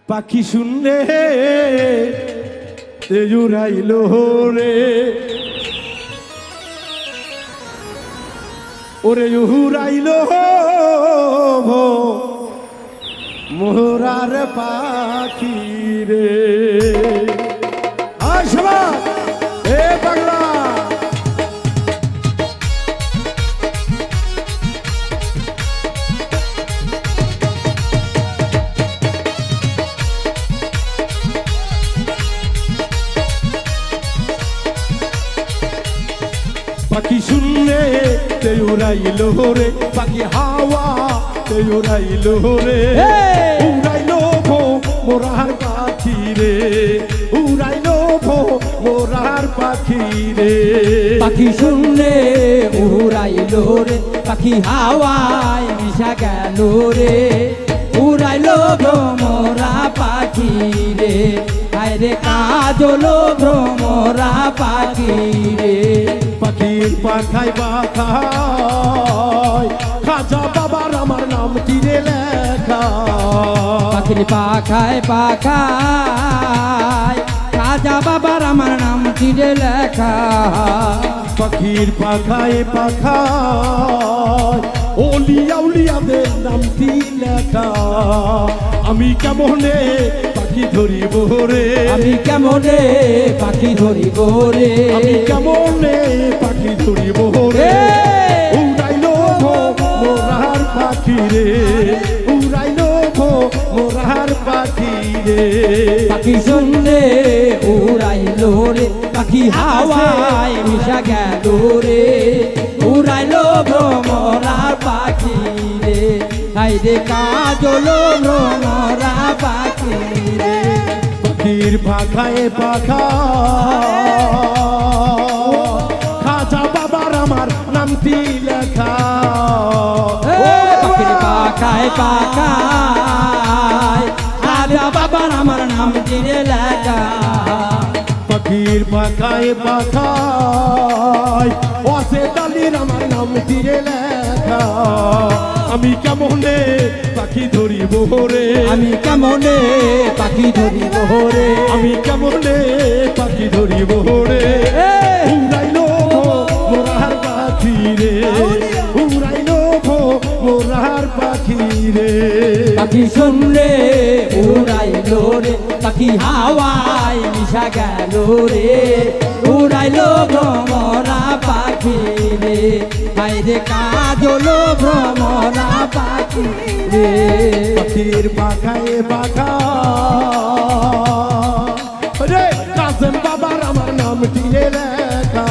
পাখি শুনলে তেজুরাইল রে ওরে উহুরাইল মোহরার পাখি রে আসবা এ পাগলা পাখি শুনলে তেউরাইল রে পাখি হাওয়া তেউরাইল রে উড়াইল মোরার পাখি রে উড়াইল মোরার পাখি রে পাখি শুনলে উড়াইল রে পাখি হাওয়ায় মিশা গেল রে উড়াইল ভ্রমরা পাখি রে আরে কাজল ভ্রমরা পাখি রে পাখির পাখায় পাখায় খাজা বাবার আমার নাম তীরে লেখা পাখির পাখায় পাখায় খাজা বাবার আমার নাম চিড়ে লেখা পাখির পাখায় পাখায় ওলিয়া উলিয়াদের নামটি লেখা আমি কেমনে পাখি ধরিব রে আমি কেমনে পাখি ধরিব রে আমি কেমনে পাখি ধরিব রে উড়াইল মোরার পাখি রে উড়াইল মোরার পাখি রে পাখি শুনলে উড়াইল রে পাখি হাওয়ায় মিশা গেল রে উড়াইল ভ্রমরার পাখি রে হাইরে কাজল ভ্রমরা পাখি রে পাখির পাখায় পাখা খাজা বাবার আমার নামটি লেখা পাখির পাখায় পাখায় খাজা বাবার আমার নাম চিড়ে লেখা পাখির পাখায় পাখায় অসে তালির আমার নাম তীরে লেখা আমি কেমনে পাখি ধরিব রে আমি কেমনে পাখি ধরিব রে আমি কেমনে পাখি ধরিব রে উড়াইল মোরার পাখি রে উড়াইল মোরার পাখি রে পাখি শুনলে উড়াইল রে পাখি হাওয়ায় মিশা গেল রে উড়াইল ভ্রমরা পাখি রে হাইরে কাজল ভ্রমরা পাখি রে পাখির পাখায় পাখা রে কাসেম বাবার আমার নাম তীরে লেখা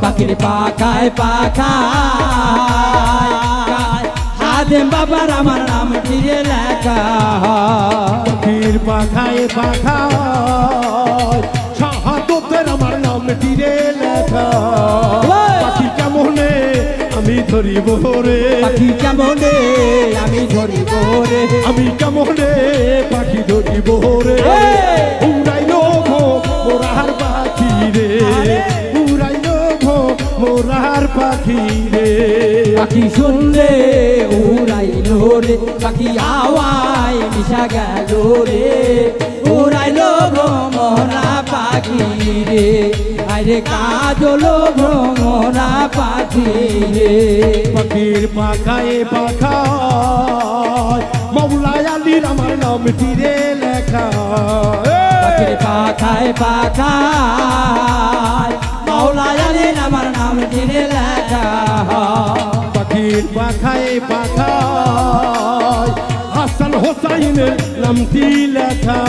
পাখির পাখায় পাখায় হাদেম বাবার আমার নাম চিড়ে লেখা পাখির পাখায় পাখায় শাহাদতের আমার নাম তীরে লেখা পাখি কেমনে আমি ধরিব রে পাখি কেমনে আমি ধরিব রে আমি কেমনে পাখি ধরিব রে উড়াইল মোরার পাখি রে উড়াইল মোরার পাখি রে পাখি শুনলে উড়াইল রে পাখি হাওয়ায় মিশা গেল রে উড়াইল ভ্রমরা পাখি রে আরে কাজল ভ্রমরা পাখি রে পাখির পাখায় পাখায় মৌলায় আলীর আমার নাম তীরে লেখা পাখির পাখায় পাখায় মাওলায় আমার নাম চিড়ে লেখা পাখির পাখায় পাখায় হাসান হোসাইনের নামটি লেখা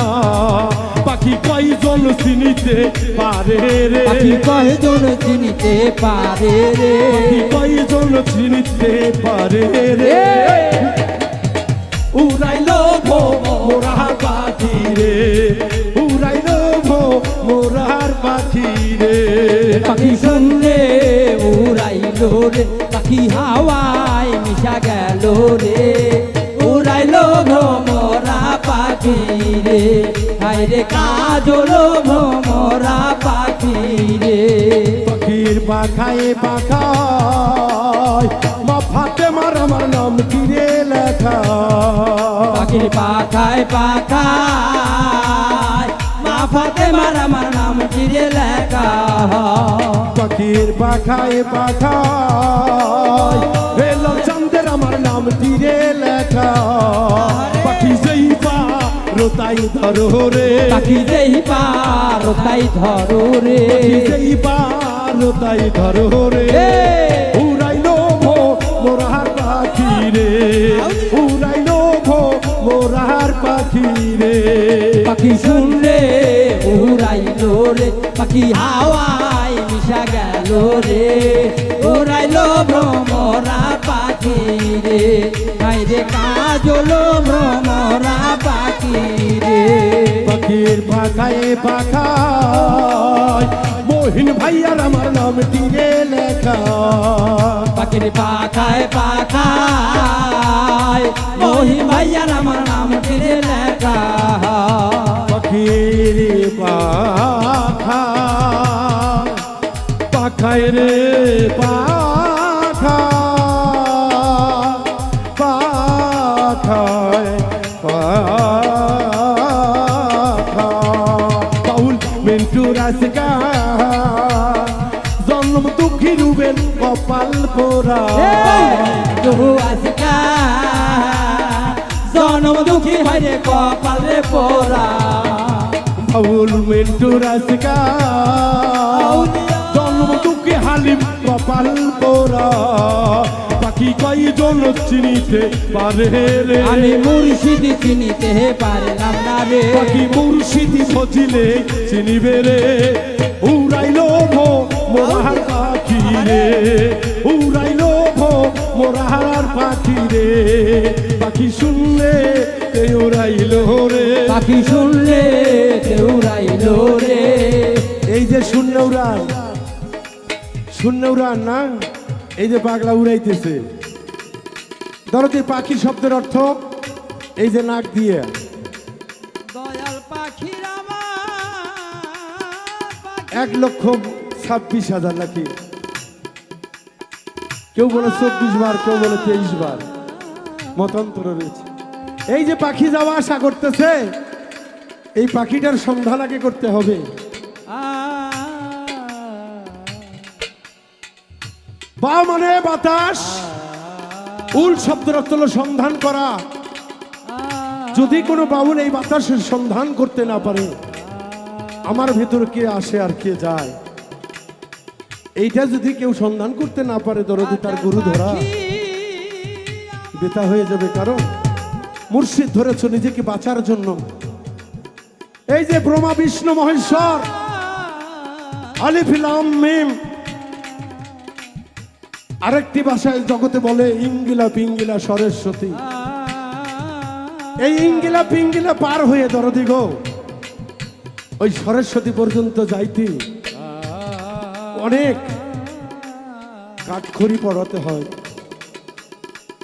পাখি কয়জন চিনিতে পারে রে পাখি কয়জন চিনিতে পারে রে পাখি কয়জন চিনিতে পারে রে উড়াইল মোরার পাখি রে উড়াইল মোরার পাখি রে পাখি শুনলে উড়াইল রে পাখি হাওয়ায় মিশা গেল রে উড়াইল ভ্রমরা পাখি রে হাইরে কাজল ভ্রমরা পাখি রে পাখির পাখায় পাখায় মা ফাতেমার আমার নাম কিরে লেখা পাখির পাখায় পাখায় মা ফাতেমার আমার নামটি রে লেখা পাখির পাখায় পাখায় এলাম চাঁদের আমার নামটি রে লেখা পাখি যেই পা রোতাই ধরো রে পাখি যেই পার তাই ধরো রে পাখি যেই পা রোতাই ধরো রে উড়াইলো ভো মোরার পাখি রে উড়াইলো ভো মোরার পাখি রে পাখি শুনলে উড়াইলো রে পাখি হাওয়ায় মিশা গেল রে উড়াইলো ভ্রমরা পাখি রে নাই রে কাজলো ভ্রমরা পাখি রে পাখির পাখায় পাখায় মোহিন ভাইয়ার আমার নামটি রে লেখা পাখির পাখায় পাখায় মহি ভাইয়ার আমার নাম রে লেখা পাখির পাখা পাখায় রে পাখা পাখায় পাখা বাউল মিন্টু রাসগা জন্ম দুঃখী রুবেন কপাল পোড়া দুহু আসিকা জনম দুঃখী হয় রে কপাল রে পোড়া বাউল মিন্টু রাসগা জন্ম দুঃখী হালিম কপাল পোড়া পাখি কয়জন চিনিতে পারে রে আমি মুর্শিদি চিনিতে পারলাম না রে পাখি মুর্শিদি খোঁজিলে চিনিবে রে উড়াইলো ভো মোরাহার পাখি রে উড়াইলো ভো মোরাহার পাখি রে পাখি শুনলে তে উড়াইলো রে পাখি শুনলে দেউরাইলো রে এই যে শূন্য উড়ান না এই যে পাগলা উড়াইতেছে ধরো তো পাখি শব্দের অর্থ এই যে নাক দিয়ে দয়াল পাখির আমার 1,26,000 নাকি কেউ বলে 24 বার কেউ বলে 23 বার মতান্তর রয়েছে এই যে পাখি যাওয়া আসা করতেছে এই পাখিটার সন্ধান আগে করতে হবে বা মানে বাতাস উল শব্দের অর্থ হলো সন্ধান করা যদি কোনো বাউল এই বাতাসের সন্ধান করতে না পারে আমার ভেতর কে আসে আর কে যায় এইটা যদি কেউ সন্ধান করতে না পারে দরদি তার গুরু ধরা বেতা হয়ে যাবে কারণ মুর্শিদ ধরেছ নিজেকে বাঁচার জন্য এই যে ব্রহ্মা বিষ্ণু মহেশ্বর আলিফ লাম মিম আরেকটি ভাষায় জগতে বলে ইঙ্গিলা পিঙ্গিলা সরস্বতী এই ইঙ্গিলা পিঙ্গিলা পার হয়ে দরদি গো ওই সরস্বতী পর্যন্ত যাইতে অনেক কাঠখড়ি পড়াতে হয়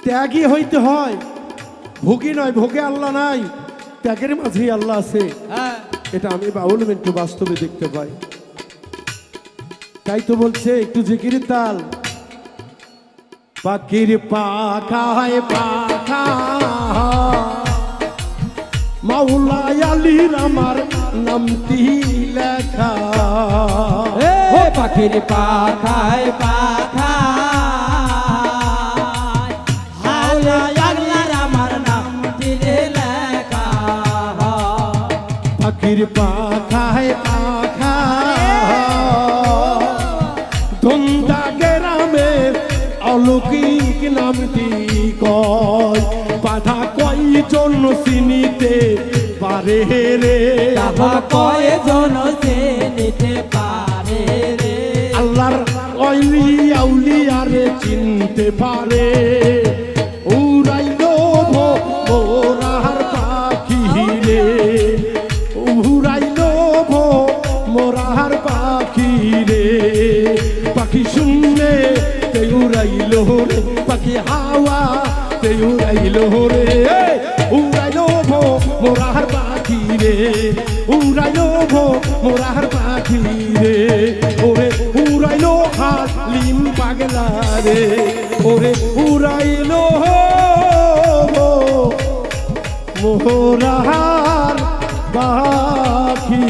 ত্যাগী হইতে হয় ভোগী নয় ভোগে আল্লাহ নাই ত্যাগের মাঝেই আল্লাহ আছে এটা আমি বাউল মিন্টু বাস্তবে দেখতে পাই তাই তো বলছে একটু জিকির তাল পাখির পাখায় পাখা মাওলা আলীর আমার নামটি লেখা ও পাখির পাখায় পাখায় হাওলা আল্লাহর আমার নামটি রে লেখা পাখির পাখায় পাখা ধন্দা গ্রামের অলৌকিক নামটি কয় পাঠা কয়জন চিনিতে পারে রে তাহা কয়জন চিনিতে পারে রে আল্লাহর অলি আউলিয়ারে চিনতে পারে উড়াইলো মোরার পাখি রে উড়াইলো মোরার পাখি রে পাখি শুনলে তে উড়াইলো রে পাখি হাওয়া তে উড়াইলো রে উড়াইলো মোরার পাখি রে উড়াইলো মোরার পাখি রে ওরে উড়াইলো হালিম পাগলা রে ওরে উড়াইলো মোহরার বাকি